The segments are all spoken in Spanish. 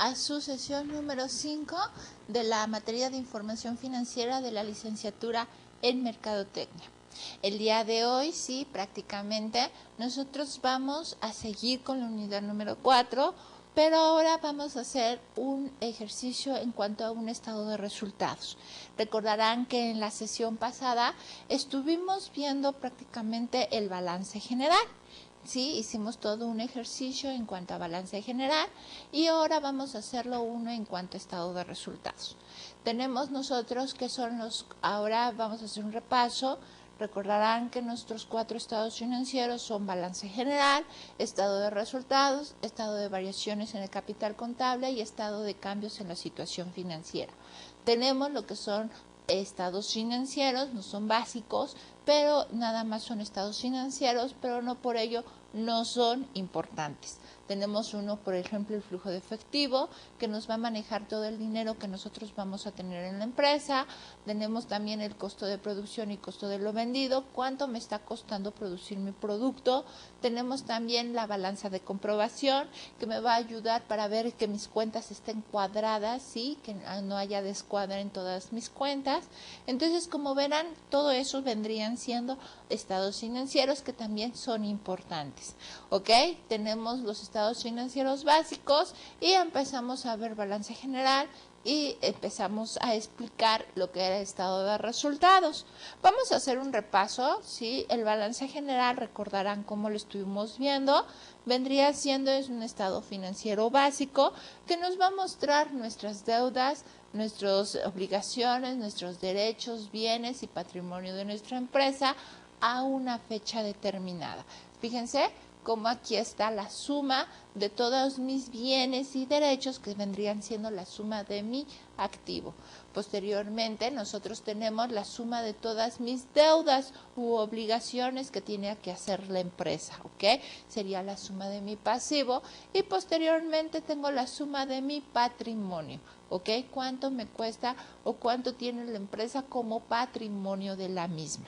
a su sesión número 5 de la materia de información financiera de la licenciatura en Mercadotecnia. El día de hoy, sí, prácticamente nosotros vamos a seguir con la unidad número 4, pero ahora vamos a hacer un ejercicio en cuanto a un estado de resultados. Recordarán que en la sesión pasada estuvimos viendo prácticamente el balance general. Sí, hicimos todo un ejercicio en cuanto a balance general y ahora vamos a hacerlo uno en cuanto a estado de resultados. Tenemos nosotros que son ahora vamos a hacer un repaso. Recordarán que nuestros 4 estados financieros son balance general, estado de resultados, estado de variaciones en el capital contable y estado de cambios en la situación financiera. Tenemos lo que son estados financieros, no son básicos, pero nada más son estados financieros, pero no por ello no son importantes. Tenemos uno, por ejemplo, el flujo de efectivo, que nos va a manejar todo el dinero que nosotros vamos a tener en la empresa. Tenemos también el costo de producción y costo de lo vendido, cuánto me está costando producir mi producto. Tenemos también la balanza de comprobación, que me va a ayudar para ver que mis cuentas estén cuadradas, ¿sí? Que no haya descuadre en todas mis cuentas. Entonces, como verán, todo eso vendrían siendo estados financieros que también son importantes, ¿ok? Tenemos los estados financieros básicos y empezamos a ver balance general y empezamos a explicar lo que era el estado de resultados. Vamos a hacer un repaso, ¿sí? El balance general, recordarán cómo lo estuvimos viendo, vendría siendo es un estado financiero básico que nos va a mostrar nuestras deudas, nuestras obligaciones, nuestros derechos, bienes y patrimonio de nuestra empresa a una fecha determinada. Fíjense cómo aquí está la suma de todos mis bienes y derechos, que vendrían siendo la suma de mi activo. Posteriormente, nosotros tenemos la suma de todas mis deudas u obligaciones que tiene que hacer la empresa, ¿ok? Sería la suma de mi pasivo. Y posteriormente tengo la suma de mi patrimonio, ¿ok? ¿Cuánto me cuesta o cuánto tiene la empresa como patrimonio de la misma?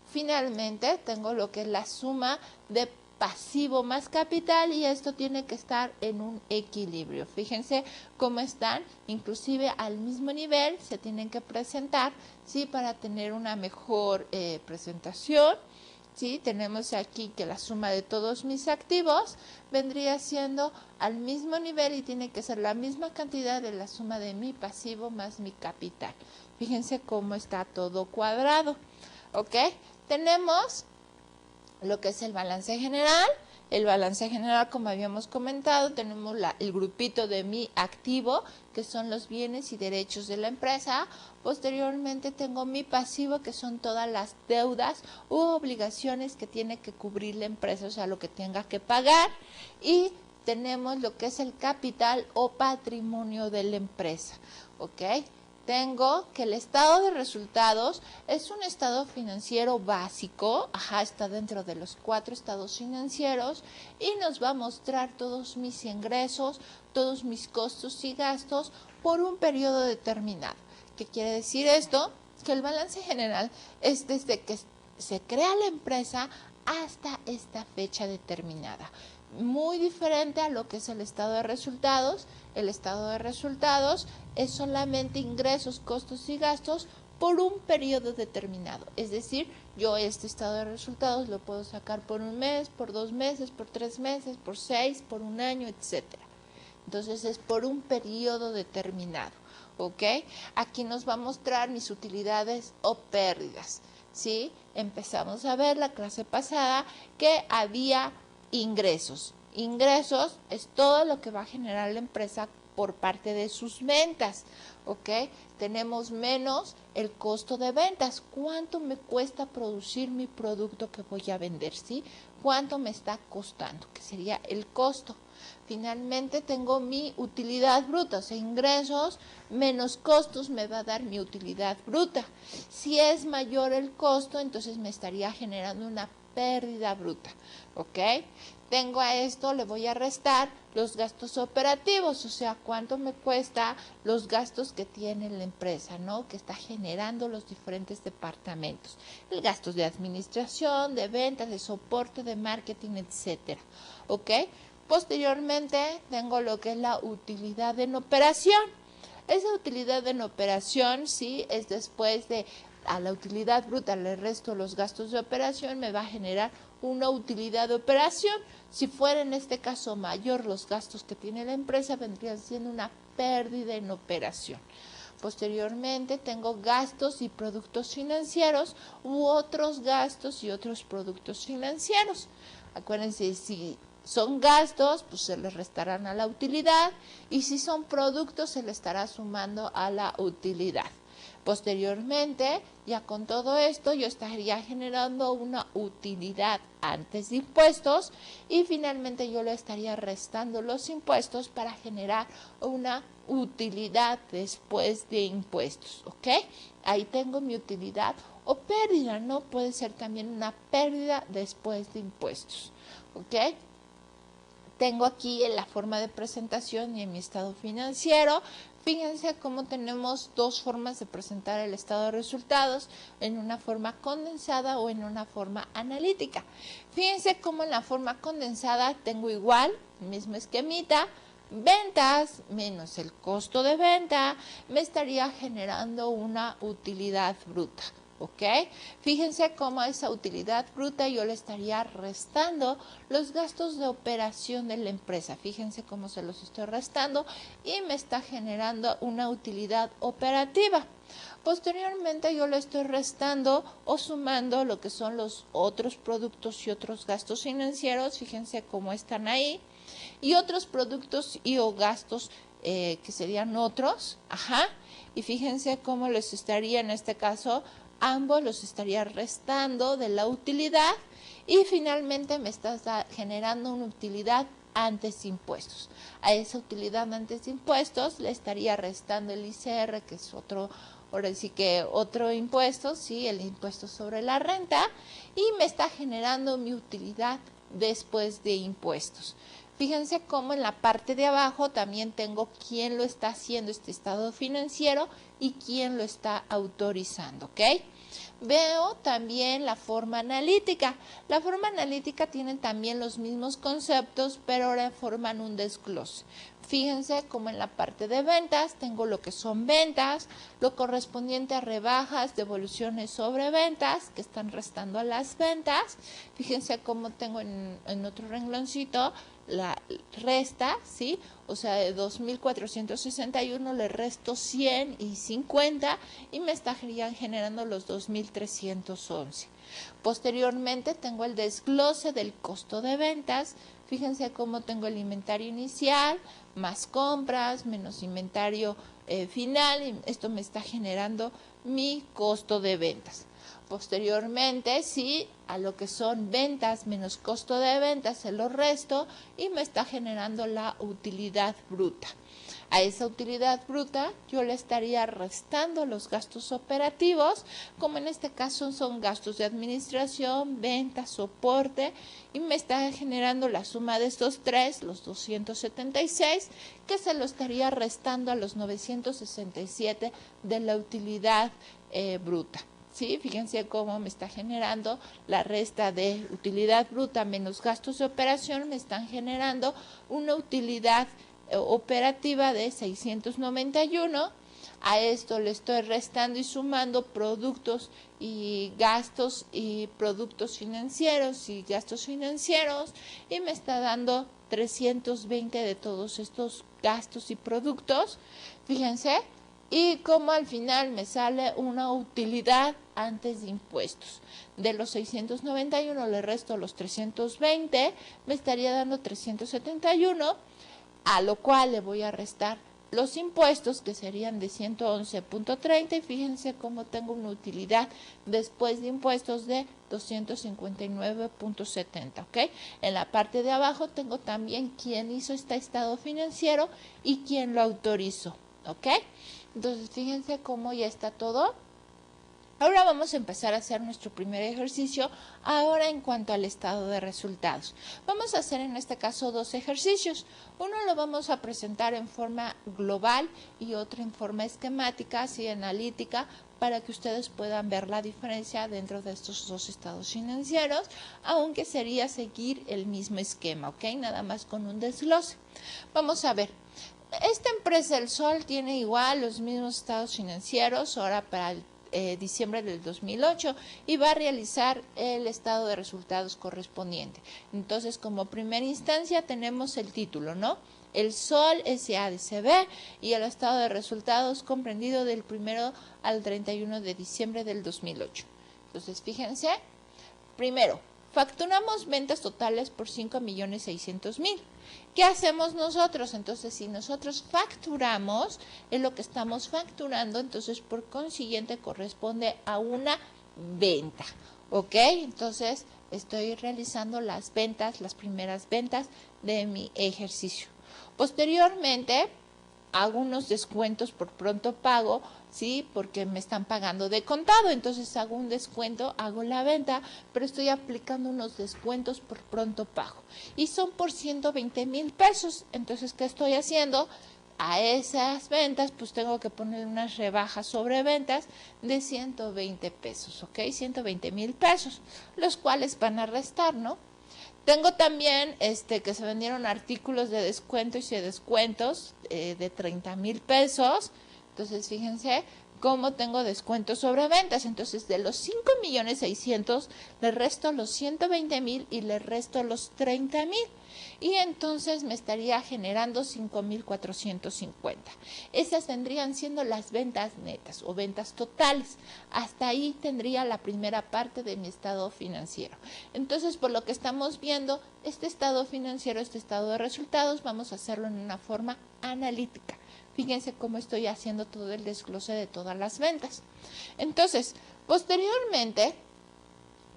Finalmente, tengo lo que es la suma de pasivo más capital y esto tiene que estar en un equilibrio. Fíjense cómo están, inclusive al mismo nivel se tienen que presentar, ¿sí? Para tener una mejor presentación. ¿Sí? Tenemos aquí que la suma de todos mis activos vendría siendo al mismo nivel y tiene que ser la misma cantidad de la suma de mi pasivo más mi capital. Fíjense cómo está todo cuadrado, ¿ok? Tenemos lo que es el balance general. El balance general, como habíamos comentado, tenemos el grupito de mi activo, que son los bienes y derechos de la empresa. Posteriormente tengo mi pasivo, que son todas las deudas u obligaciones que tiene que cubrir la empresa, o sea, lo que tenga que pagar. Y tenemos lo que es el capital o patrimonio de la empresa, ¿ok? Tengo que el estado de resultados es un estado financiero básico, está dentro de los 4 estados financieros y nos va a mostrar todos mis ingresos, todos mis costos y gastos por un periodo determinado. ¿Qué quiere decir esto? Que el balance general es desde que se crea la empresa hasta esta fecha determinada. Muy diferente a lo que es el estado de resultados. El estado de resultados es solamente ingresos, costos y gastos por un periodo determinado. Es decir, yo este estado de resultados lo puedo sacar por un mes, por 2 meses, por 3 meses, por 6, por un año, etc. Entonces es por un periodo determinado, ¿ok? Aquí nos va a mostrar mis utilidades o pérdidas, ¿sí? Empezamos a ver la clase pasada que había ingresos. Ingresos es todo lo que va a generar la empresa por parte de sus ventas, ¿ok? Tenemos menos el costo de ventas. ¿Cuánto me cuesta producir mi producto que voy a vender, sí? ¿Cuánto me está costando? Que sería el costo. Finalmente tengo mi utilidad bruta, o sea, ingresos menos costos me va a dar mi utilidad bruta. Si es mayor el costo, entonces me estaría generando una pérdida bruta, ¿ok? Tengo a esto, le voy a restar los gastos operativos, o sea, cuánto me cuesta los gastos que tiene la empresa, ¿no? Que está generando los diferentes departamentos. El gastos de administración, de ventas, de soporte, de marketing, etcétera, ¿ok? Posteriormente tengo lo que es la utilidad en operación. Esa utilidad en operación, sí, es después de a la utilidad bruta le resto los gastos de operación, me va a generar una utilidad de operación. Si fuera en este caso mayor los gastos que tiene la empresa, vendría siendo una pérdida en operación. Posteriormente tengo gastos y productos financieros u otros gastos y otros productos financieros. Acuérdense, si son gastos, pues se les restarán a la utilidad, y si son productos se les estará sumando a la utilidad. Posteriormente, ya con todo esto, yo estaría generando una utilidad antes de impuestos y finalmente yo le estaría restando los impuestos para generar una utilidad después de impuestos, ¿ok? Ahí tengo mi utilidad o pérdida, ¿no? Puede ser también una pérdida después de impuestos, ¿ok? Tengo aquí en la forma de presentación y en mi estado financiero. Fíjense cómo tenemos dos formas de presentar el estado de resultados, en una forma condensada o en una forma analítica. Fíjense cómo en la forma condensada tengo igual, mismo esquemita, ventas menos el costo de venta, me estaría generando una utilidad bruta. ¿Ok? Fíjense cómo a esa utilidad bruta yo le estaría restando los gastos de operación de la empresa. Fíjense cómo se los estoy restando y me está generando una utilidad operativa. Posteriormente yo le estoy restando o sumando lo que son los otros productos y otros gastos financieros. Fíjense cómo están ahí. Y otros productos y o gastos que serían otros. Y fíjense cómo les estaría en este caso ambos los estaría restando de la utilidad y finalmente me está generando una utilidad antes de impuestos. A esa utilidad antes de impuestos le estaría restando el ICR, que es otro, ahora sí que otro impuesto, sí, el impuesto sobre la renta, y me está generando mi utilidad después de impuestos. Fíjense cómo en la parte de abajo también tengo quién lo está haciendo este estado financiero y quién lo está autorizando, ¿ok? Veo también la forma analítica. La forma analítica tiene también los mismos conceptos, pero ahora forman un desglose. Fíjense cómo en la parte de ventas tengo lo que son ventas, lo correspondiente a rebajas, devoluciones sobre ventas, que están restando a las ventas. Fíjense cómo tengo en otro rengloncito la resta, ¿sí? O sea, de 2.461 le resto 100 y 50 y me estarían generando los 2.311. Posteriormente tengo el desglose del costo de ventas. Fíjense cómo tengo el inventario inicial, más compras, menos inventario final, y esto me está generando mi costo de ventas. Posteriormente, sí, a lo que son ventas menos costo de ventas se lo resto y me está generando la utilidad bruta. A esa utilidad bruta yo le estaría restando los gastos operativos, como en este caso son gastos de administración, venta, soporte, y me está generando la suma de estos tres, los 276, que se lo estaría restando a los 967 de la utilidad bruta. ¿Sí? Fíjense cómo me está generando la resta de utilidad bruta menos gastos de operación, me están generando una utilidad operativa de 691. A esto le estoy restando y sumando productos y gastos y productos financieros y gastos financieros y me está dando 320 de todos estos gastos y productos. Fíjense. Y como al final me sale una utilidad antes de impuestos. De los 691 le resto los 320, me estaría dando 371, a lo cual le voy a restar los impuestos, que serían de 111.30, y fíjense cómo tengo una utilidad después de impuestos de 259.70, ¿ok? En la parte de abajo tengo también quién hizo este estado financiero y quién lo autorizó, ¿ok? Entonces, fíjense cómo ya está todo. Ahora vamos a empezar a hacer nuestro primer ejercicio, ahora en cuanto al estado de resultados. Vamos a hacer en este caso dos ejercicios. Uno lo vamos a presentar en forma global y otro en forma esquemática, así analítica, para que ustedes puedan ver la diferencia dentro de estos dos estados financieros, aunque sería seguir el mismo esquema, ¿ok? Nada más con un desglose. Vamos a ver. Esta empresa El Sol tiene igual los mismos estados financieros, ahora para el diciembre del 2008, y va a realizar el estado de resultados correspondiente. Entonces, como primera instancia tenemos el título, ¿no? El Sol SADCB y el estado de resultados comprendido del 1 al 31 de diciembre del 2008. Entonces, fíjense, primero, facturamos ventas totales por 5.600.000. ¿Qué hacemos nosotros? Entonces, si nosotros facturamos, es lo que estamos facturando, entonces por consiguiente corresponde a una venta, ¿ok? Entonces, estoy realizando las ventas, las primeras ventas de mi ejercicio. Posteriormente, hago unos descuentos por pronto pago, ¿sí? Porque me están pagando de contado, entonces hago un descuento, hago la venta, pero estoy aplicando unos descuentos por pronto pago. Y son por 120,000 pesos, entonces, ¿qué estoy haciendo? A esas ventas, pues tengo que poner unas rebajas sobre ventas de 120 pesos, ¿ok? 120,000 pesos, los cuales van a restar, ¿no? Tengo también que se vendieron artículos de descuento y de descuentos de 30,000 pesos. Entonces, fíjense cómo tengo descuentos sobre ventas. Entonces, de los 5.600.000, le resto los 120,000 y le resto los 30,000. Y entonces me estaría generando 5.450. Esas vendrían siendo las ventas netas o ventas totales. Hasta ahí tendría la primera parte de mi estado financiero. Entonces, por lo que estamos viendo, este estado financiero, este estado de resultados, vamos a hacerlo en una forma analítica. Fíjense cómo estoy haciendo todo el desglose de todas las ventas. Entonces, posteriormente,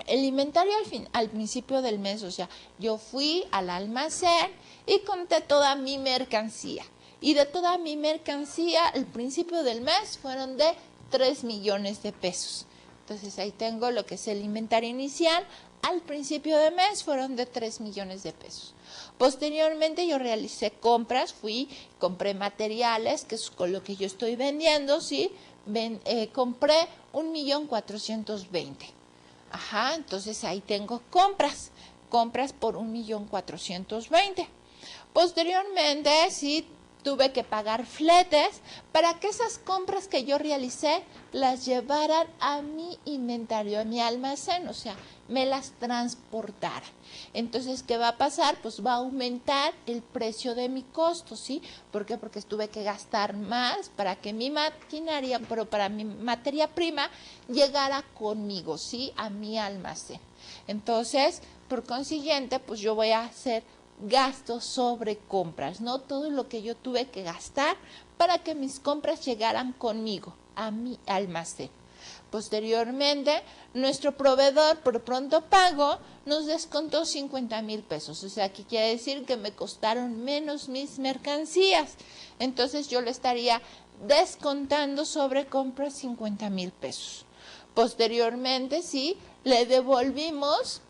el inventario al principio del mes, o sea, yo fui al almacén y conté toda mi mercancía. Y de toda mi mercancía, al principio del mes, fueron de 3 millones de pesos. Entonces, ahí tengo lo que es el inventario inicial. Al principio de mes fueron de 3 millones de pesos. Posteriormente yo realicé compras, compré materiales, que es con lo que yo estoy vendiendo, ¿sí? Compré 1.420.000. Ajá, entonces ahí tengo compras por 1.420.000. Posteriormente, sí, tuve que pagar fletes para que esas compras que yo realicé las llevaran a mi inventario, a mi almacén, o sea, me las transportaran. Entonces, ¿qué va a pasar? Pues va a aumentar el precio de mi costo, ¿sí? ¿Por qué? Porque tuve que gastar más para que mi maquinaria, pero para mi materia prima llegara conmigo, ¿sí? A mi almacén. Entonces, por consiguiente, pues yo voy a hacer gastos sobre compras, ¿no? Todo lo que yo tuve que gastar para que mis compras llegaran conmigo a mi almacén. Posteriormente, nuestro proveedor por pronto pago nos descontó 50,000 pesos. O sea, aquí quiere decir que me costaron menos mis mercancías. Entonces, yo le estaría descontando sobre compras 50,000 pesos. Posteriormente, sí, le devolvimos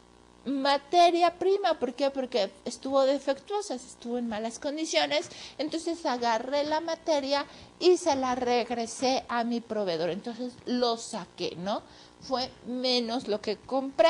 materia prima. ¿Por qué? Porque estuvo defectuosa, estuvo en malas condiciones. Entonces agarré la materia y se la regresé a mi proveedor. Entonces lo saqué, ¿no? Fue menos lo que compré.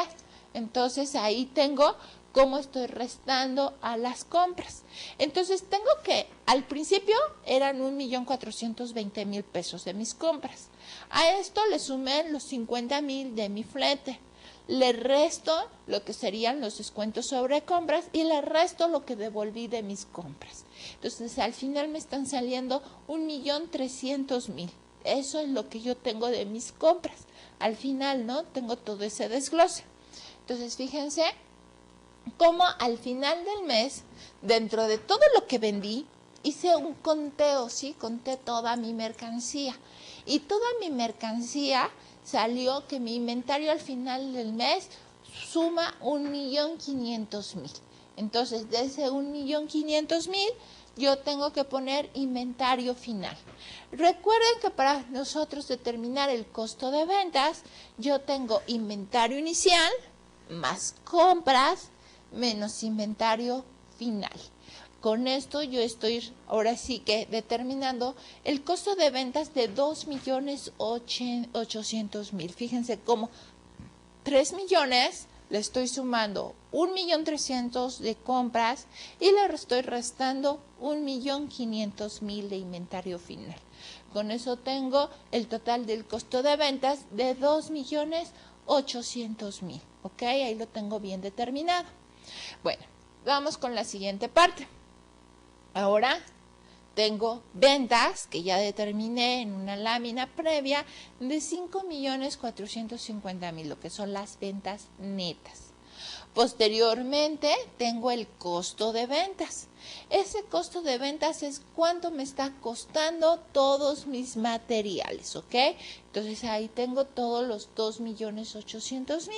Entonces ahí tengo cómo estoy restando a las compras. Entonces tengo que, al principio eran 1.420.000 pesos de mis compras. A esto le sumé los 50,000 de mi flete. Le resto lo que serían los descuentos sobre compras y le resto lo que devolví de mis compras. Entonces, al final me están saliendo 1.300.000. Eso es lo que yo tengo de mis compras. Al final, ¿no? Tengo todo ese desglose. Entonces, fíjense cómo al final del mes, dentro de todo lo que vendí, hice un conteo, ¿sí? Conté toda mi mercancía. Y toda mi mercancía salió que mi inventario al final del mes suma 1.500.000. Entonces, de ese 1.500.000, yo tengo que poner inventario final. Recuerden que para nosotros determinar el costo de ventas, yo tengo inventario inicial más compras menos inventario final. Con esto yo estoy ahora sí que determinando el costo de ventas de 2.800.000. Fíjense cómo 3 millones le estoy sumando 1.300.000 de compras y le estoy restando 1.500.000 de inventario final. Con eso tengo el total del costo de ventas de 2.800.000. ¿Ok? Ahí lo tengo bien determinado. Bueno, vamos con la siguiente parte. Ahora tengo ventas que ya determiné en una lámina previa de 5.450.000, lo que son las ventas netas. Posteriormente tengo el costo de ventas. Ese costo de ventas es cuánto me está costando todos mis materiales, ¿ok? Entonces ahí tengo todos los 2.800.000.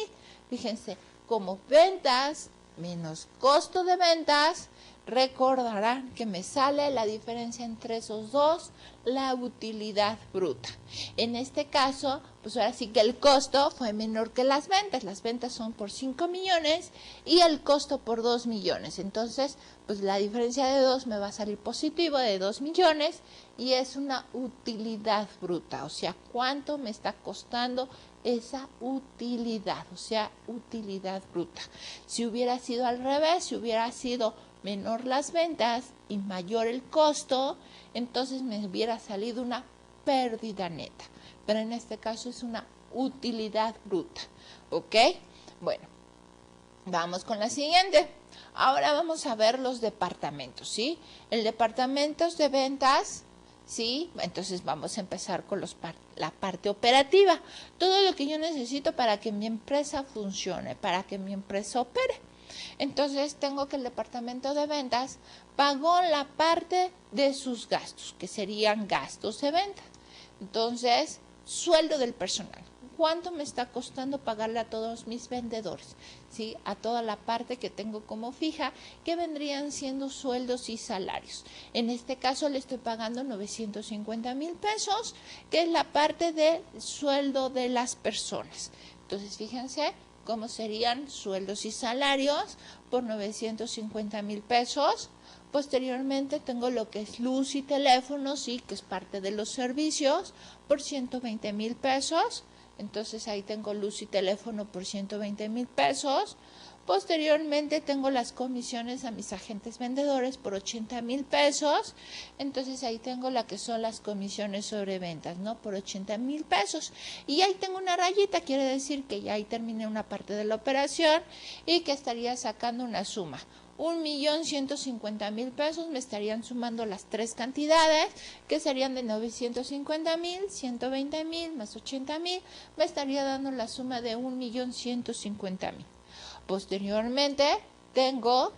Fíjense, como ventas menos costo de ventas, recordarán que me sale la diferencia entre esos dos, la utilidad bruta. En este caso, pues ahora sí que el costo fue menor que las ventas. Las ventas son por 5 millones y el costo por 2 millones. Entonces, pues la diferencia de 2 me va a salir positivo de 2 millones y es una utilidad bruta. O sea, ¿cuánto me está costando esa utilidad? O sea, utilidad bruta. Si hubiera sido al revés, si hubiera sido menor las ventas y mayor el costo, entonces me hubiera salido una pérdida neta. Pero en este caso es una utilidad bruta. ¿Ok? Bueno, vamos con la siguiente. Ahora vamos a ver los departamentos, ¿sí? El departamento de ventas, ¿sí? Entonces vamos a empezar con la parte operativa. Todo lo que yo necesito para que mi empresa funcione, para que mi empresa opere. Entonces tengo que el departamento de ventas pagó la parte de sus gastos, que serían gastos de venta. Entonces, sueldo del personal. ¿Cuánto me está costando pagarle a todos mis vendedores? ¿Sí? A toda la parte que tengo como fija, que vendrían siendo sueldos y salarios. En este caso le estoy pagando 950.000 pesos, que es la parte de sueldo de las personas. Entonces, fíjense cómo serían sueldos y salarios por 950.000 pesos. Posteriormente tengo lo que es luz y teléfono, sí, que es parte de los servicios, por 120.000 pesos. Entonces ahí tengo luz y teléfono por 120.000 pesos. Posteriormente tengo las comisiones a mis agentes vendedores por 80.000 pesos. Entonces ahí tengo la que son las comisiones sobre ventas, ¿no? Por 80.000 pesos. Y ahí tengo una rayita, quiere decir que ya ahí terminé una parte de la operación y que estaría sacando una suma. 1.150.000 pesos, me estarían sumando las tres cantidades, que serían de 950.000, 120.000 más 80.000, me estaría dando la suma de 1.150.000. Posteriormente tengo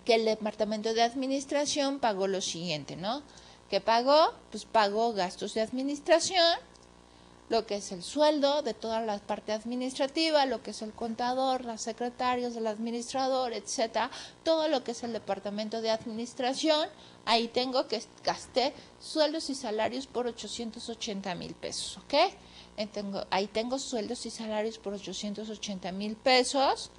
que el departamento de administración pagó lo siguiente, ¿no? ¿Qué pagó? Pues pagó gastos de administración, lo que es el sueldo de toda la parte administrativa, lo que es el contador, los secretarios, el administrador, etcétera, todo lo que es el departamento de administración. Ahí tengo que gasté sueldos y salarios por 880.000 pesos, ¿ok? Ahí tengo sueldos y salarios por 880.000 pesos.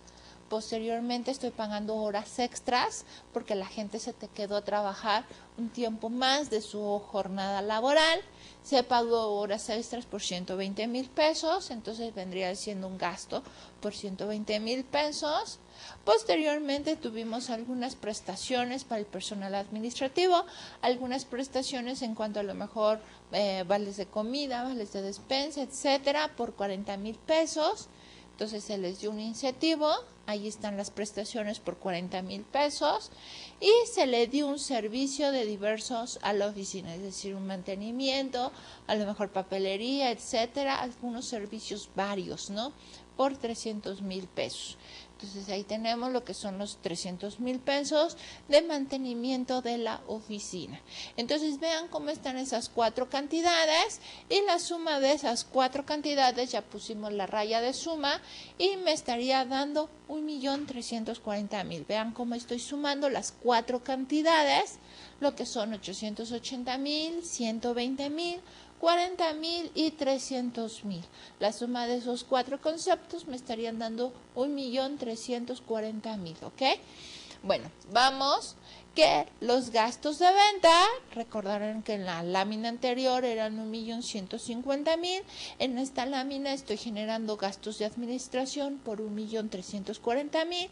Posteriormente estoy pagando horas extras porque la gente se te quedó a trabajar un tiempo más de su jornada laboral. Se pagó horas extras por 120.000 pesos, entonces vendría siendo un gasto por 120.000 pesos. Posteriormente tuvimos algunas prestaciones para el personal administrativo, algunas prestaciones en cuanto a lo mejor vales de comida, vales de despensa, etcétera, por 40.000 pesos. Entonces se les dio un incentivo, ahí están las prestaciones por 40.000 pesos y se le dio un servicio de diversos a la oficina, es decir, un mantenimiento, a lo mejor papelería, etcétera, algunos servicios varios, ¿no? Por 300.000 pesos. Entonces ahí tenemos lo que son los 300.000 pesos de mantenimiento de la oficina. Entonces vean cómo están esas cuatro cantidades y la suma de esas cuatro cantidades, ya pusimos la raya de suma y me estaría dando 1.340.000. Vean cómo estoy sumando las cuatro cantidades, lo que son 880.000, 120.000, 40.000 y 300.000. La suma de esos cuatro conceptos me estarían dando 1.340.000, ¿ok? Bueno, vamos que los gastos de venta, recordarán que en la lámina anterior eran 1.150.000, en esta lámina estoy generando gastos de administración por 1.340.000,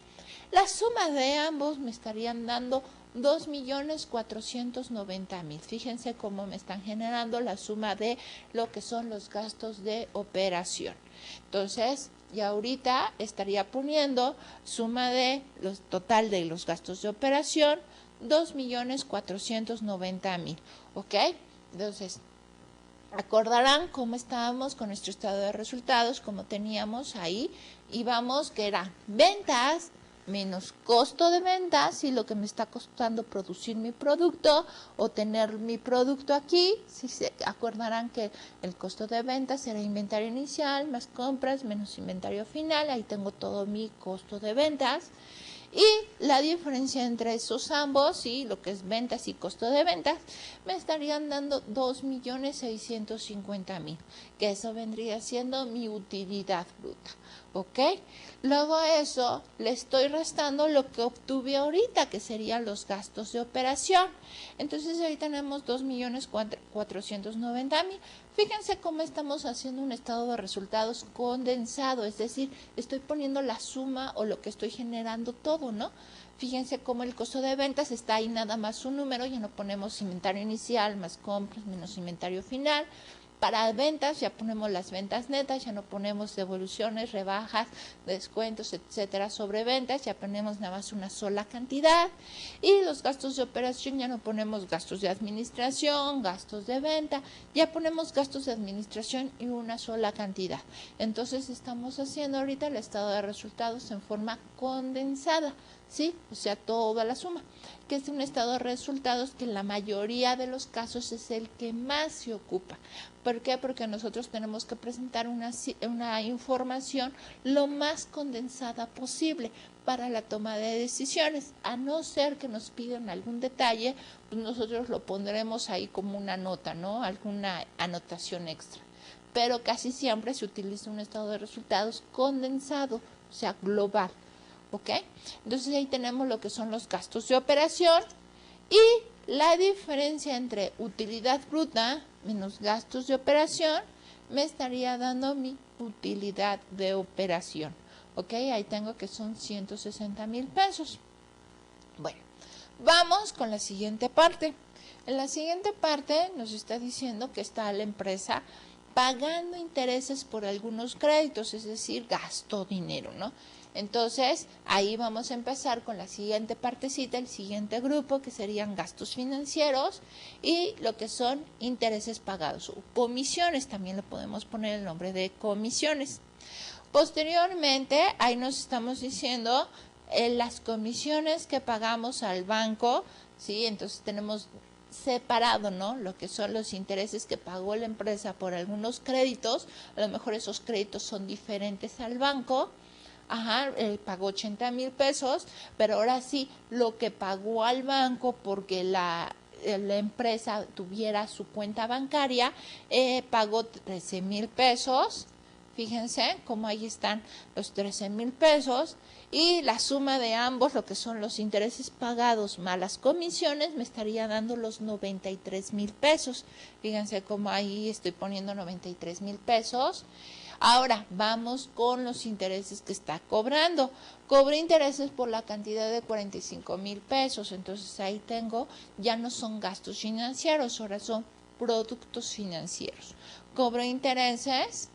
la suma de ambos me estarían dando 2.490.000. Fíjense cómo me están generando la suma de lo que son los gastos de operación. Entonces, y ahorita estaría poniendo suma de los total de los gastos de operación, 2.490.000, ¿ok? Entonces, acordarán cómo estábamos con nuestro estado de resultados, como teníamos ahí, íbamos que era ventas menos costo de ventas y lo que me está costando producir mi producto o tener mi producto aquí. Si se acordarán que el costo de ventas era inventario inicial más compras menos inventario final, ahí tengo todo mi costo de ventas. Y la diferencia entre esos ambos, ¿sí? Lo que es ventas y costo de ventas, me estarían dando 2.650.000, que eso vendría siendo mi utilidad bruta, ¿ok? Luego a eso le estoy restando lo que obtuve ahorita, que serían los gastos de operación. Entonces ahí tenemos 2.490.000. Fíjense cómo estamos haciendo un estado de resultados condensado, es decir, estoy poniendo la suma o lo que estoy generando todo, ¿no? Fíjense cómo el costo de ventas está ahí nada más un número, ya no ponemos inventario inicial más compras menos inventario final. Para ventas ya ponemos las ventas netas, ya no ponemos devoluciones, rebajas, descuentos, etcétera, sobre ventas, ya ponemos nada más una sola cantidad. Y los gastos de operación ya no ponemos gastos de administración, gastos de venta, ya ponemos gastos de administración y una sola cantidad. Entonces estamos haciendo ahorita el estado de resultados en forma condensada, ¿sí? O sea, toda la suma, que es un estado de resultados que en la mayoría de los casos es el que más se ocupa. ¿Por qué? Porque nosotros tenemos que presentar una información lo más condensada posible para la toma de decisiones. A no ser que nos pidan algún detalle, pues nosotros lo pondremos ahí como una nota, ¿no? Alguna anotación extra. Pero casi siempre se utiliza un estado de resultados condensado, o sea, global. ¿Ok? Entonces ahí tenemos lo que son los gastos de operación y la diferencia entre utilidad bruta menos gastos de operación me estaría dando mi utilidad de operación. ¿Ok? Ahí tengo que son 160.000 pesos. Bueno, vamos con la siguiente parte. En la siguiente parte nos está diciendo que está la empresa pagando intereses por algunos créditos, es decir, gastó dinero, ¿no? Entonces, ahí vamos a empezar con la siguiente partecita, el siguiente grupo, que serían gastos financieros y lo que son intereses pagados o comisiones, también le podemos poner el nombre de comisiones. Posteriormente, ahí nos estamos diciendo las comisiones que pagamos al banco, ¿sí? Entonces tenemos separado, ¿no? Lo que son los intereses que pagó la empresa por algunos créditos, a lo mejor esos créditos son diferentes al banco. Ajá, él pagó 80.000 pesos, pero ahora sí, lo que pagó al banco porque la empresa tuviera su cuenta bancaria, pagó 13.000 pesos. Fíjense cómo ahí están los 13.000 pesos y la suma de ambos, lo que son los intereses pagados más las comisiones, me estaría dando los 93.000 pesos. Fíjense cómo ahí estoy poniendo 93.000 pesos. Ahora vamos con los intereses que está cobrando. Cobra intereses por la cantidad de 45.000 pesos. Entonces ahí tengo, ya no son gastos financieros, ahora son productos financieros. Cobra intereses,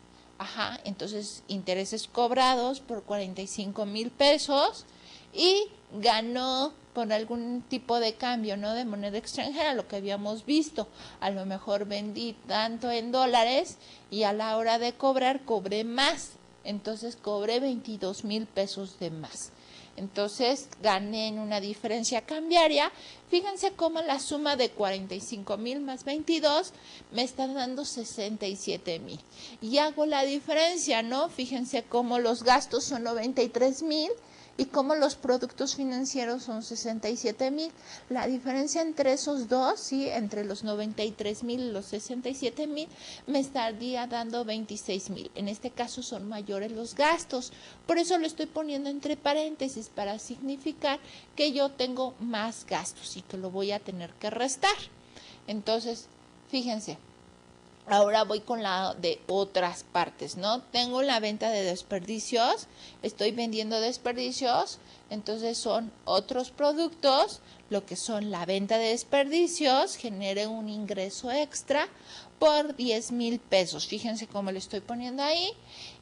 entonces intereses cobrados por 45.000 pesos y ganó por algún tipo de cambio, ¿no? De moneda extranjera, lo que habíamos visto. A lo mejor vendí tanto en dólares y a la hora de cobrar cobré más. Entonces cobré 22.000 pesos de más. Entonces gané en una diferencia cambiaria. Fíjense cómo la suma de 45.000 más 22 me está dando 67.000. Y hago la diferencia, ¿no? Fíjense cómo los gastos son 93.000. y como los productos financieros son 67,000. La diferencia entre esos dos, ¿sí? Entre los 93,000 y los 67,000, me estaría dando 26,000. En este caso son mayores los gastos. Por eso lo estoy poniendo entre paréntesis para significar que yo tengo más gastos y que lo voy a tener que restar. Entonces, fíjense. Ahora voy con la de otras partes, ¿no? Tengo la venta de desperdicios, estoy vendiendo desperdicios, entonces son otros productos, lo que son la venta de desperdicios, genere un ingreso extra por 10,000 pesos. Fíjense cómo le estoy poniendo ahí.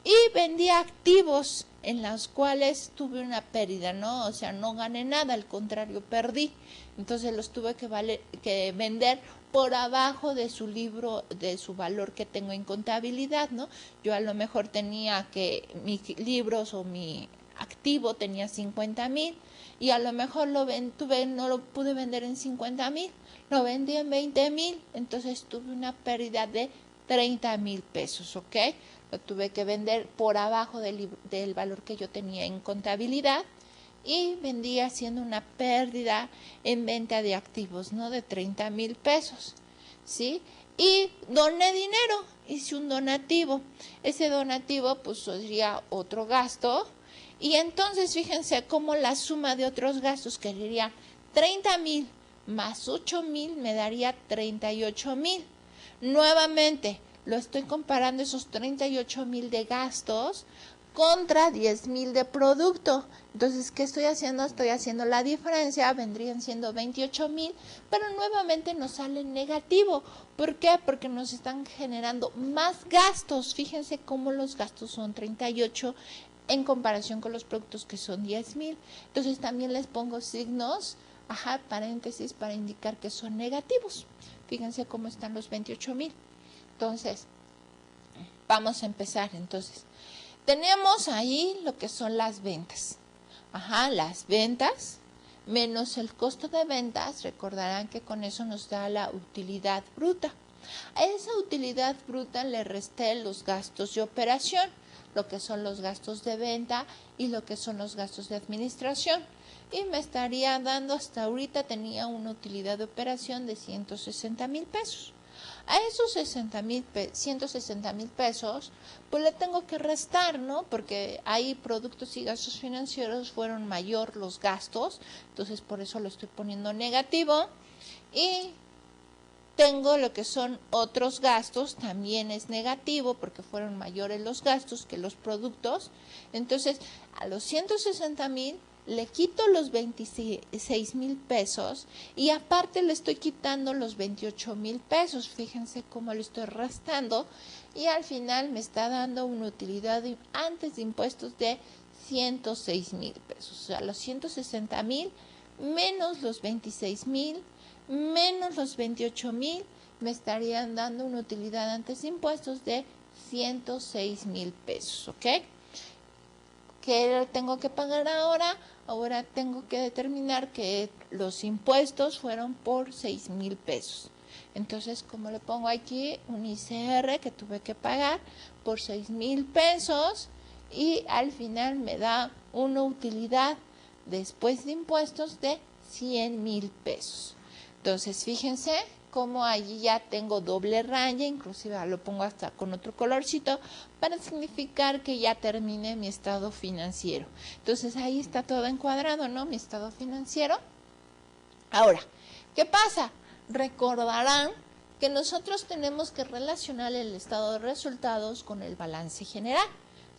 Y vendí activos en los cuales tuve una pérdida, ¿no? O sea, no gané nada, al contrario, perdí. Entonces los tuve que vender por abajo de su libro, de su valor que tengo en contabilidad, ¿no? Yo a lo mejor tenía que mis libros o mi activo tenía 50,000 y a lo mejor no lo pude vender en 50,000, lo vendí en 20,000, entonces tuve una pérdida de 30,000 pesos, ¿ok? Lo tuve que vender por abajo del valor que yo tenía en contabilidad y vendí haciendo una pérdida en venta de activos, ¿no? De 30,000 pesos, ¿sí? Y doné dinero, hice un donativo. Ese donativo pues sería otro gasto. Y entonces fíjense cómo la suma de otros gastos, que sería 30,000 más 8,000, me daría 38,000. Nuevamente, lo estoy comparando esos 38,000 de gastos contra 10,000 de producto. Entonces, ¿qué estoy haciendo? Estoy haciendo la diferencia, vendrían siendo 28,000, pero nuevamente nos sale negativo. ¿Por qué? Porque nos están generando más gastos. Fíjense cómo los gastos son 38 en comparación con los productos que son 10,000. Entonces, también les pongo signos, paréntesis, para indicar que son negativos. Fíjense cómo están los 28,000. Entonces, vamos a empezar. Entonces, tenemos ahí lo que son las ventas. Las ventas menos el costo de ventas. Recordarán que con eso nos da la utilidad bruta. A esa utilidad bruta le resté los gastos de operación, lo que son los gastos de venta y lo que son los gastos de administración. Y me estaría dando, hasta ahorita tenía una utilidad de operación de 160,000 pesos. A esos 160,000 pesos, pues le tengo que restar, ¿no? Porque hay productos y gastos financieros fueron mayor los gastos, entonces por eso lo estoy poniendo negativo. Y tengo lo que son otros gastos, también es negativo porque fueron mayores los gastos que los productos. Entonces, a los 160,000 le quito los 26,000 pesos y aparte le estoy quitando los 28,000 pesos. Fíjense cómo le estoy restando y al final me está dando una utilidad antes de impuestos de 106,000 pesos. O sea, los 160,000 menos los 26,000 menos los 28,000 me estarían dando una utilidad antes de impuestos de 106,000 pesos, ¿ok? ¿Qué tengo que pagar ahora? Ahora tengo que determinar que los impuestos fueron por 6,000 pesos. Entonces, como le pongo aquí, un ICR que tuve que pagar por 6,000 pesos y al final me da una utilidad después de impuestos de 100,000 pesos. Entonces, fíjense cómo allí ya tengo doble raya, inclusive lo pongo hasta con otro colorcito para significar que ya terminé mi estado financiero. Entonces, ahí está todo encuadrado, ¿no? Mi estado financiero. Ahora, ¿qué pasa? Recordarán que nosotros tenemos que relacionar el estado de resultados con el balance general.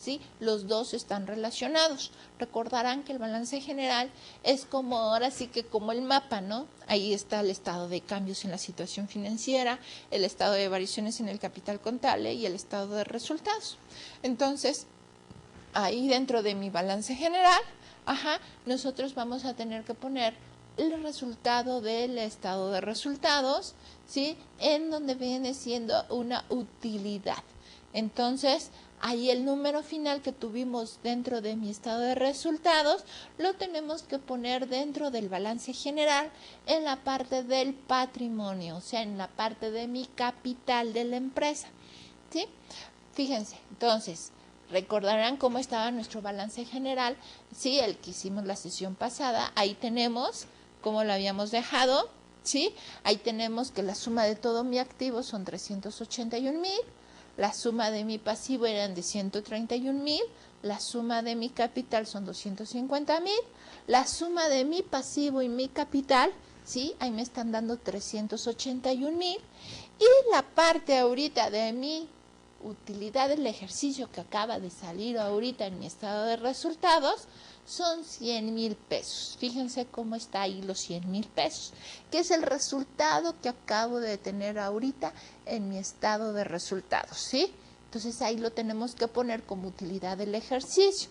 ¿Sí? Los dos están relacionados. Recordarán que el balance general es como, ahora sí que como el mapa, ¿no? Ahí está el estado de cambios en la situación financiera, el estado de variaciones en el capital contable y el estado de resultados. Entonces, ahí dentro de mi balance general, nosotros vamos a tener que poner el resultado del estado de resultados, ¿sí? En donde viene siendo una utilidad. Entonces, ahí el número final que tuvimos dentro de mi estado de resultados lo tenemos que poner dentro del balance general en la parte del patrimonio, o sea, en la parte de mi capital de la empresa, ¿sí? Fíjense, entonces, Recordarán cómo estaba nuestro balance general, sí, el que hicimos la sesión pasada. Ahí tenemos cómo lo habíamos dejado, sí. Ahí tenemos que la suma de todo mi activo son 381,000, la suma de mi pasivo eran de 131,000, la suma de mi capital son 250,000, la suma de mi pasivo y mi capital, sí, ahí me están dando 381,000, y la parte ahorita de mi utilidad del ejercicio que acaba de salir ahorita en mi estado de resultados son 100,000 pesos. Fíjense cómo está ahí los 100,000 pesos, que es el resultado que acabo de tener ahorita en mi estado de resultados, ¿sí? Entonces ahí lo tenemos que poner como utilidad del ejercicio.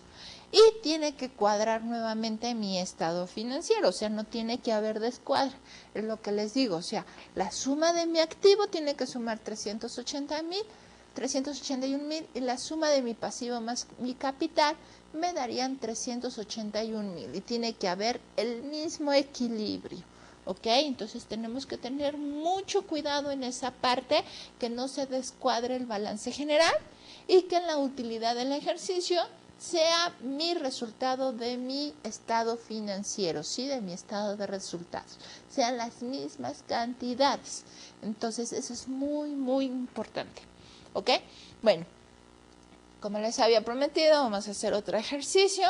Y tiene que cuadrar nuevamente mi estado financiero, o sea, no tiene que haber descuadre. Es lo que les digo, o sea, la suma de mi activo tiene que sumar 381,000 y la suma de mi pasivo más mi capital me darían 381,000 y tiene que haber el mismo equilibrio, ¿ok? Entonces tenemos que tener mucho cuidado en esa parte, que no se descuadre el balance general y que en la utilidad del ejercicio sea mi resultado de mi estado financiero, ¿sí? De mi estado de resultados, sean las mismas cantidades. Entonces eso es muy, muy importante. ¿Ok? Bueno, como les había prometido, vamos a hacer otro ejercicio,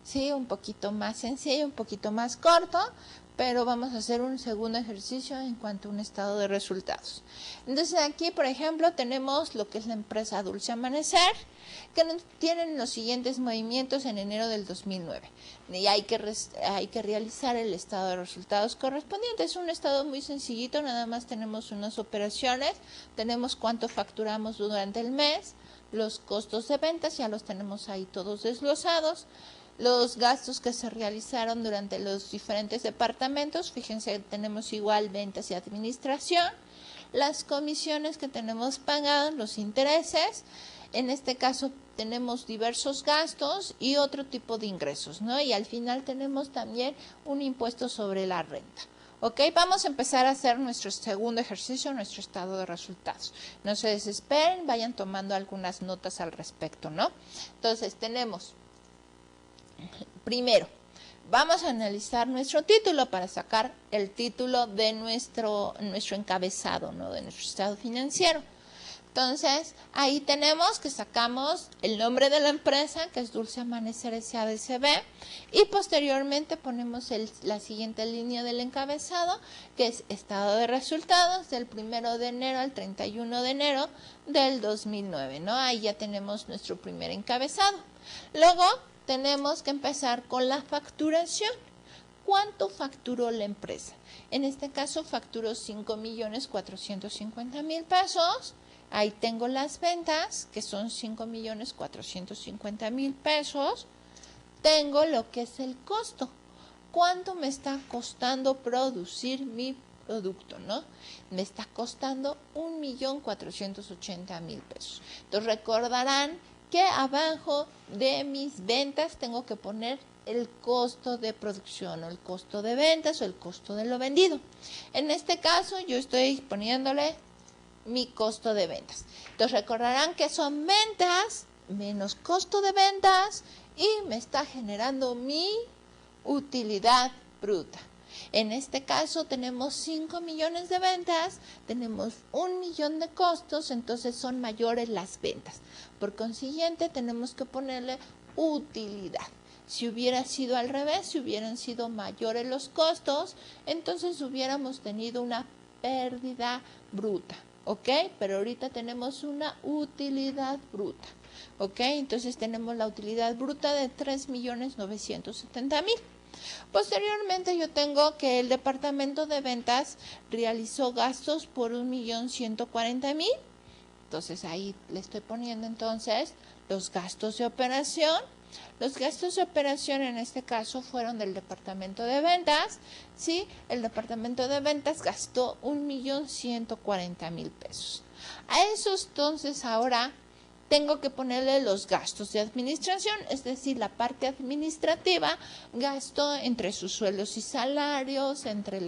¿sí? Un poquito más sencillo, un poquito más corto, pero vamos a hacer un segundo ejercicio en cuanto a un estado de resultados. Entonces aquí, por ejemplo, tenemos lo que es la empresa Dulce Amanecer, que tienen los siguientes movimientos en enero del 2009. Y hay que realizar el estado de resultados correspondiente. Es un estado muy sencillito, nada más tenemos unas operaciones, tenemos cuánto facturamos durante el mes, los costos de ventas, ya los tenemos ahí todos desglosados, los gastos que se realizaron durante los diferentes departamentos, fíjense, tenemos igual ventas y administración, las comisiones que tenemos pagadas, los intereses. En este caso tenemos diversos gastos y otro tipo de ingresos, ¿no? Y al final tenemos también un impuesto sobre la renta. ¿Ok? Vamos a empezar a hacer nuestro segundo ejercicio, nuestro estado de resultados. No se desesperen, vayan tomando algunas notas al respecto, ¿no? Entonces tenemos, primero, vamos a analizar nuestro título para sacar el título de nuestro encabezado, ¿no? De nuestro estado financiero. Entonces, ahí tenemos que sacamos el nombre de la empresa, que es Dulce Amanecer S.A.D.C.B. y posteriormente ponemos la siguiente línea del encabezado, que es estado de resultados del 1 de enero al 31 de enero del 2009, ¿no? Ahí ya tenemos nuestro primer encabezado. Luego, tenemos que empezar con la facturación. ¿Cuánto facturó la empresa? En este caso, facturó 5,450,000 pesos. Ahí tengo las ventas, que son 5,450,000 pesos. Tengo lo que es el costo. ¿Cuánto me está costando producir mi producto, no? Me está costando 1,480,000 pesos. Entonces recordarán que abajo de mis ventas tengo que poner el costo de producción o el costo de ventas o el costo de lo vendido. En este caso yo estoy poniéndole mi costo de ventas. Entonces recordarán que son ventas menos costo de ventas y me está generando mi utilidad bruta. En este caso tenemos 5 millones de ventas, tenemos 1 millón de costos, entonces son mayores las ventas. Por consiguiente tenemos que ponerle utilidad. Si hubiera sido al revés, si hubieran sido mayores los costos, entonces hubiéramos tenido una pérdida bruta. ¿Ok? Pero ahorita tenemos una utilidad bruta. ¿Ok? Entonces tenemos la utilidad bruta de 3,970,000. Posteriormente yo tengo que el departamento de ventas realizó gastos por 1,140,000. Entonces ahí le estoy poniendo entonces los gastos de operación. Los gastos de operación en este caso fueron del departamento de ventas, ¿sí? El departamento de ventas gastó 1,140,000 pesos. A esos entonces ahora tengo que ponerle los gastos de administración, es decir, la parte administrativa, gasto entre sus sueldos y salarios, entre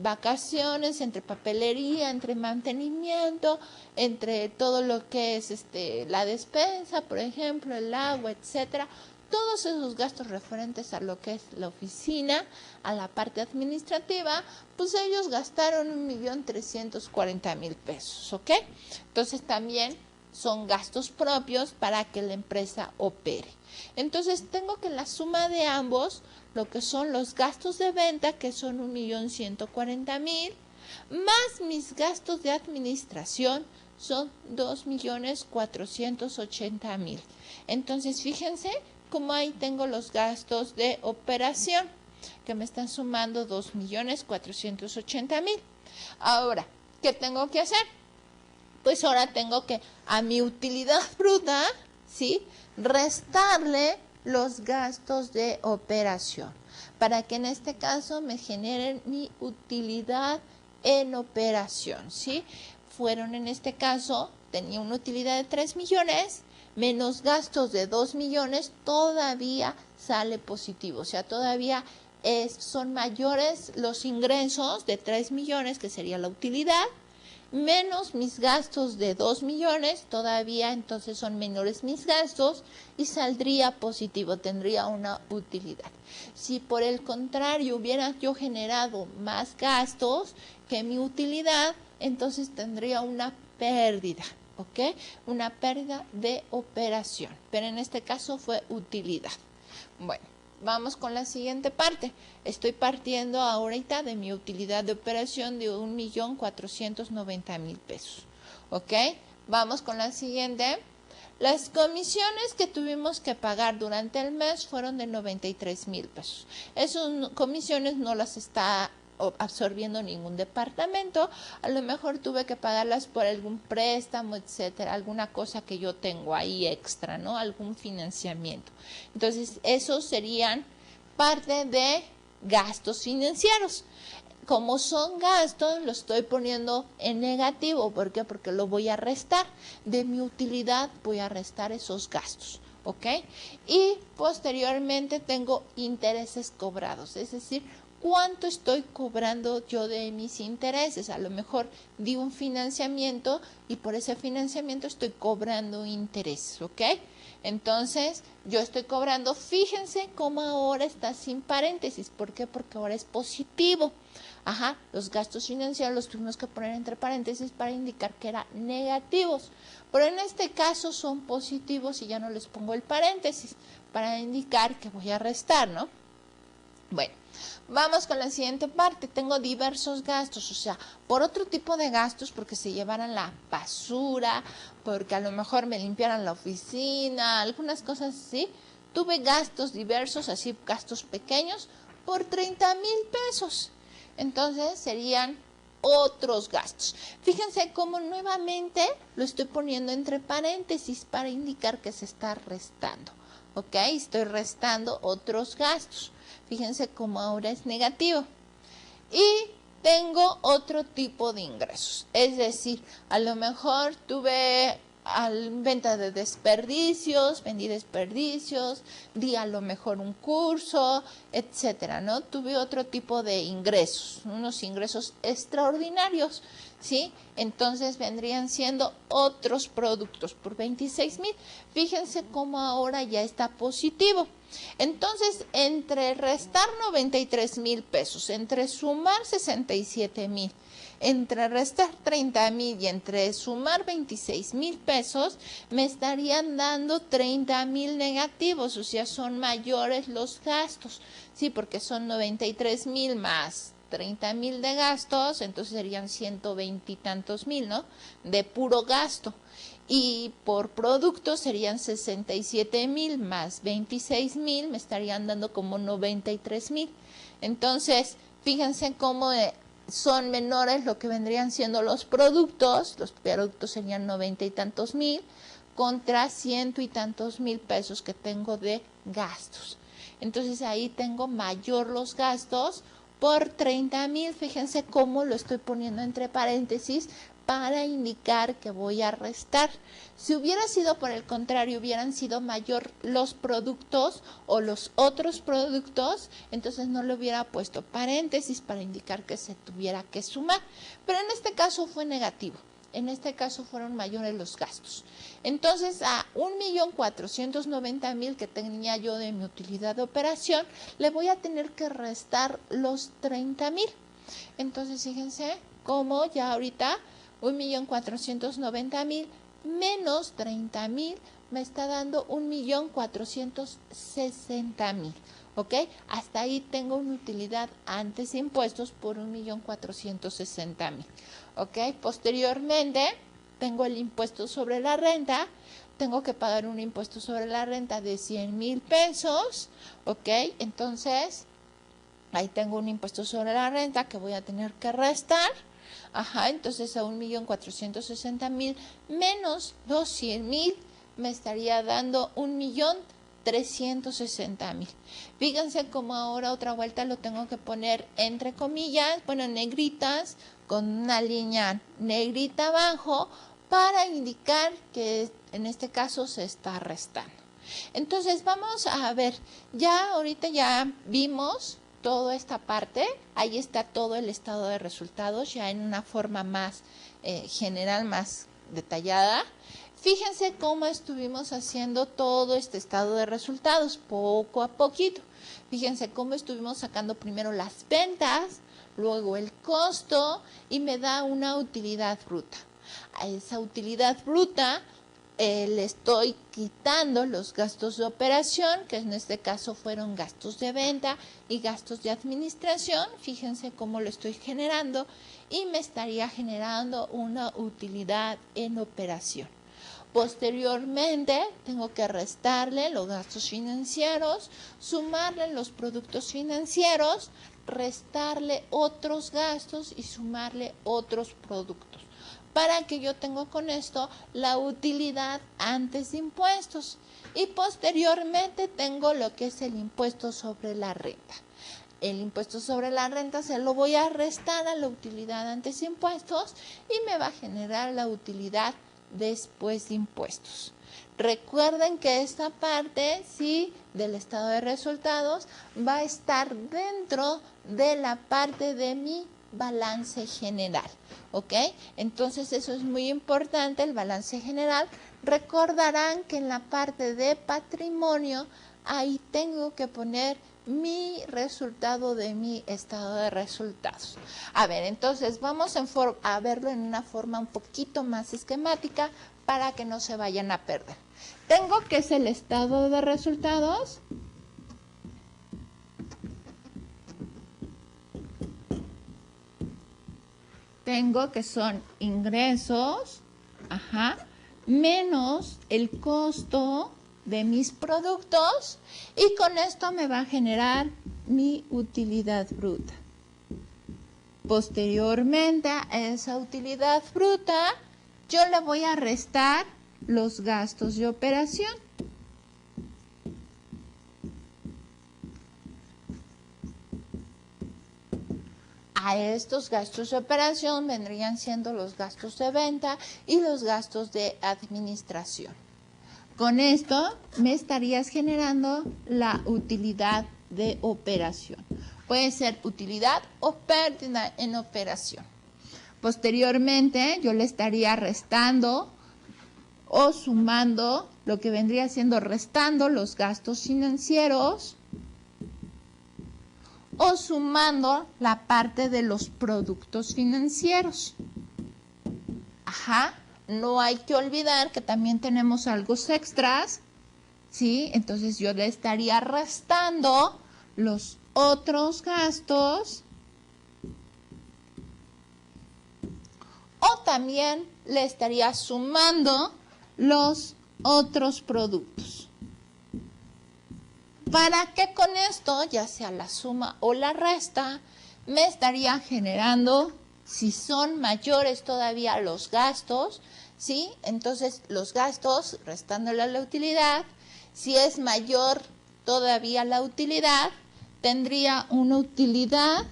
vacaciones, entre papelería, entre mantenimiento, entre todo lo que es la despensa, por ejemplo, el agua, etcétera. Todos esos gastos referentes a lo que es la oficina, a la parte administrativa, pues ellos gastaron 1.340.000 pesos, ¿ok? Entonces también son gastos propios para que la empresa opere. Entonces tengo que la suma de ambos, lo que son los gastos de venta, que son 1.140.000, más mis gastos de administración, son 2.480.000. Entonces fíjense cómo ahí tengo los gastos de operación, que me están sumando 2.480.000. Ahora, ¿qué tengo que hacer? Pues ahora tengo que a mi utilidad bruta, ¿sí?, restarle los gastos de operación, para que en este caso me generen mi utilidad en operación, ¿sí? Fueron en este caso, tenía una utilidad de 3 millones, menos gastos de 2 millones, todavía sale positivo, o sea, todavía son mayores los ingresos de 3 millones, que sería la utilidad, menos mis gastos de 2 millones, todavía entonces son menores mis gastos y saldría positivo, tendría una utilidad. Si por el contrario hubiera yo generado más gastos que mi utilidad, entonces tendría una pérdida, ¿ok? Una pérdida de operación, pero en este caso fue utilidad. Bueno, vamos con la siguiente parte. Estoy partiendo ahorita de mi utilidad de operación de 1.490.000 pesos. ¿Ok? Vamos con la siguiente. Las comisiones que tuvimos que pagar durante el mes fueron de 93.000 pesos. Esas comisiones no las está absorbiendo ningún departamento. A lo mejor tuve que pagarlas por algún préstamo, etcétera, alguna cosa que yo tengo ahí extra, ¿no? Algún financiamiento. Entonces, esos serían parte de gastos financieros. Como son gastos, lo estoy poniendo en negativo. ¿Por qué? Porque lo voy a restar. De mi utilidad voy a restar esos gastos, ¿ok? Y posteriormente tengo intereses cobrados, es decir, ¿cuánto estoy cobrando yo de mis intereses? A lo mejor di un financiamiento y por ese financiamiento estoy cobrando intereses, ¿ok? Entonces, yo estoy cobrando, fíjense cómo ahora está sin paréntesis. ¿Por qué? Porque ahora es positivo. Ajá, los gastos financieros los tuvimos que poner entre paréntesis para indicar que eran negativos. Pero en este caso son positivos y ya no les pongo el paréntesis para indicar que voy a restar, ¿no? Bueno, vamos con la siguiente parte. Tengo diversos gastos, o sea, por otro tipo de gastos, porque se llevaran la basura, porque a lo mejor me limpiaran la oficina, algunas cosas así. Tuve gastos diversos, así gastos pequeños, por 30.000 pesos. Entonces serían otros gastos. Fíjense cómo nuevamente lo estoy poniendo entre paréntesis para indicar que se está restando. ¿Ok? Estoy restando otros gastos. Fíjense cómo ahora es negativo. Y tengo otro tipo de ingresos. Es decir, a lo mejor tuve venta de desperdicios, vendí desperdicios, di a lo mejor un curso, etcétera, ¿no? Tuve otro tipo de ingresos, unos ingresos extraordinarios, ¿sí? Entonces vendrían siendo otros productos por 26.000. Fíjense cómo ahora ya está positivo. Entonces, entre restar 93.000 pesos, entre sumar 67.000, entre restar 30.000 y entre sumar 26.000 pesos, me estarían dando 30.000 negativos, o sea, son mayores los gastos, sí, porque son 93.000 más 30.000 de gastos, entonces serían 120 y tantos mil, ¿no? De puro gasto. Y por producto serían 67.000 más 26.000, me estarían dando como 93.000. Entonces, fíjense cómo son menores lo que vendrían siendo los productos serían 90 y tantos mil contra 100 y tantos mil pesos que tengo de gastos. Entonces ahí tengo mayor los gastos por 30.000. Fíjense cómo lo estoy poniendo entre paréntesis para indicar que voy a restar. Si hubiera sido por el contrario, hubieran sido mayor los productos o los otros productos, entonces no le hubiera puesto paréntesis para indicar que se tuviera que sumar. Pero en este caso fue negativo. En este caso fueron mayores los gastos. Entonces a 1.490.000 que tenía yo de mi utilidad de operación, le voy a tener que restar los 30.000. Entonces fíjense cómo ya ahorita 1.490.000 menos 30.000 me está dando 1.460.000. ¿Ok? Hasta ahí tengo una utilidad antes de impuestos por 1.460.000. ¿Ok? Posteriormente tengo el impuesto sobre la renta. Tengo que pagar un impuesto sobre la renta de 100.000 pesos. ¿Ok? Entonces, ahí tengo un impuesto sobre la renta que voy a tener que restar. Ajá, entonces a 1.460.000 menos los 100.000 me estaría dando 1.360.000. Fíjense cómo ahora otra vuelta lo tengo que poner entre comillas, bueno, negritas, con una línea negrita abajo para indicar que en este caso se está restando. Entonces vamos a ver, ya ahorita ya vimos toda esta parte, ahí está todo el estado de resultados ya en una forma más general, más detallada. Fíjense cómo estuvimos haciendo todo este estado de resultados poco a poquito. Fíjense cómo estuvimos sacando primero las ventas, luego el costo y me da una utilidad bruta. A esa utilidad bruta le estoy quitando los gastos de operación, que en este caso fueron gastos de venta y gastos de administración. Fíjense cómo lo estoy generando y me estaría generando una utilidad en operación. Posteriormente tengo que restarle los gastos financieros, sumarle los productos financieros, restarle otros gastos y sumarle otros productos, para que yo tenga con esto la utilidad antes de impuestos. Y posteriormente tengo lo que es el impuesto sobre la renta. El impuesto sobre la renta se lo voy a restar a la utilidad antes de impuestos y me va a generar la utilidad después de impuestos. Recuerden que esta parte, sí, del estado de resultados va a estar dentro de la parte de mi balance general, ¿ok? Entonces eso es muy importante, el balance general. Recordarán que en la parte de patrimonio, ahí tengo que poner mi resultado de mi estado de resultados. A ver, entonces vamos a verlo en una forma un poquito más esquemática para que no se vayan a perder. Tengo que es el estado de resultados. Tengo que son ingresos, menos el costo de mis productos y con esto me va a generar mi utilidad bruta. Posteriormente a esa utilidad bruta, yo le voy a restar los gastos de operación. A estos gastos de operación vendrían siendo los gastos de venta y los gastos de administración. Con esto me estarías generando la utilidad de operación. Puede ser utilidad o pérdida en operación. Posteriormente yo le estaría restando o sumando lo que vendría siendo restando los gastos financieros o sumando la parte de los productos financieros. No hay que olvidar que también tenemos algo extras, ¿sí? Entonces yo le estaría restando los otros gastos o también le estaría sumando los otros productos. Para que con esto, ya sea la suma o la resta, me estaría generando, si son mayores todavía los gastos, ¿sí? Entonces los gastos restándole a la utilidad, si es mayor todavía la utilidad, tendría una utilidad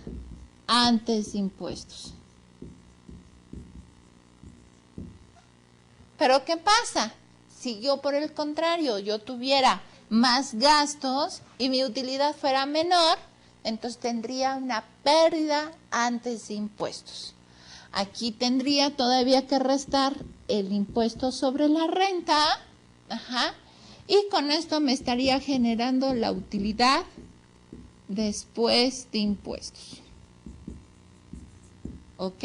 antes de impuestos. Pero ¿qué pasa? Si yo, por el contrario, yo tuviera más gastos y mi utilidad fuera menor, entonces tendría una pérdida antes de impuestos. Aquí tendría todavía que restar el impuesto sobre la renta, y con esto me estaría generando la utilidad después de impuestos. ¿Ok?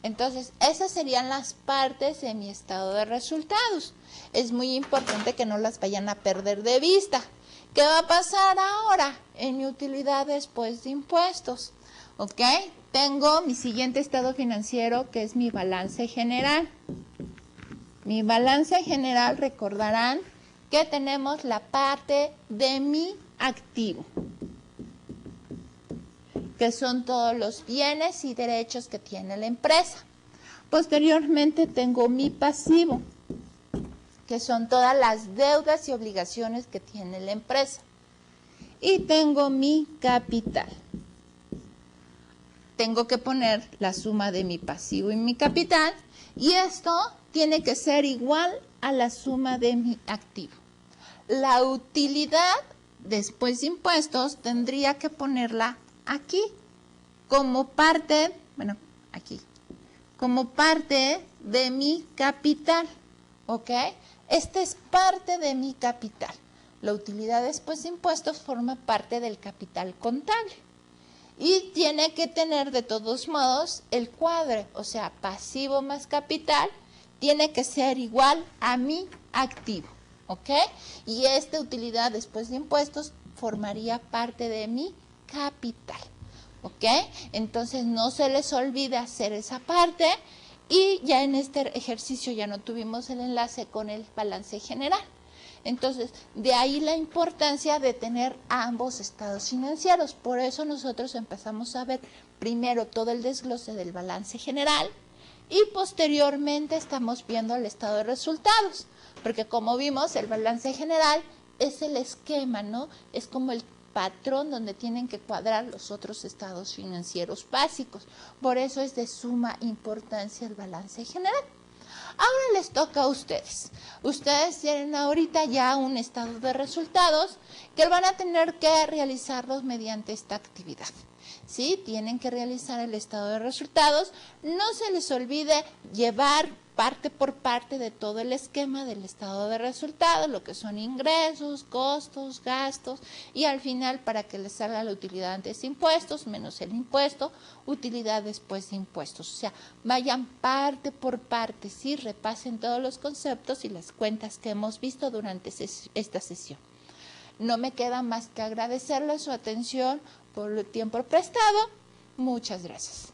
Entonces, esas serían las partes de mi estado de resultados. Es muy importante que no las vayan a perder de vista. ¿Qué va a pasar ahora en mi utilidad después de impuestos? ¿Ok? Tengo mi siguiente estado financiero, que es mi balance general. Mi balance general, recordarán que tenemos la parte de mi activo, que son todos los bienes y derechos que tiene la empresa. Posteriormente tengo mi pasivo, que son todas las deudas y obligaciones que tiene la empresa. Y tengo mi capital. Tengo que poner la suma de mi pasivo y mi capital, y esto tiene que ser igual a la suma de mi activo. La utilidad después de impuestos tendría que ponerla aquí, como parte, aquí, como parte de mi capital, ¿ok? Esta es parte de mi capital. La utilidad después de impuestos forma parte del capital contable. Y tiene que tener de todos modos el cuadre, o sea, pasivo más capital, tiene que ser igual a mi activo, ¿ok? Y esta utilidad después de impuestos formaría parte de mi capital, ¿ok? Entonces no se les olvide hacer esa parte, y ya en este ejercicio ya no tuvimos el enlace con el balance general. Entonces, de ahí la importancia de tener ambos estados financieros. Por eso nosotros empezamos a ver primero todo el desglose del balance general y posteriormente estamos viendo el estado de resultados. Porque como vimos, el balance general es el esquema, ¿no? Es como el patrón donde tienen que cuadrar los otros estados financieros básicos. Por eso es de suma importancia el balance general. Ahora les toca a ustedes. Ustedes tienen ahorita ya un estado de resultados que van a tener que realizarlos mediante esta actividad. ¿Sí? Tienen que realizar el estado de resultados. No se les olvide llevar parte por parte de todo el esquema del estado de resultados, lo que son ingresos, costos, gastos, y al final para que les salga la utilidad antes de impuestos, menos el impuesto, utilidad después de impuestos. O sea, vayan parte por parte, ¿sí? Repasen todos los conceptos y las cuentas que hemos visto durante esta sesión. No me queda más que agradecerles su atención por el tiempo prestado. Muchas gracias.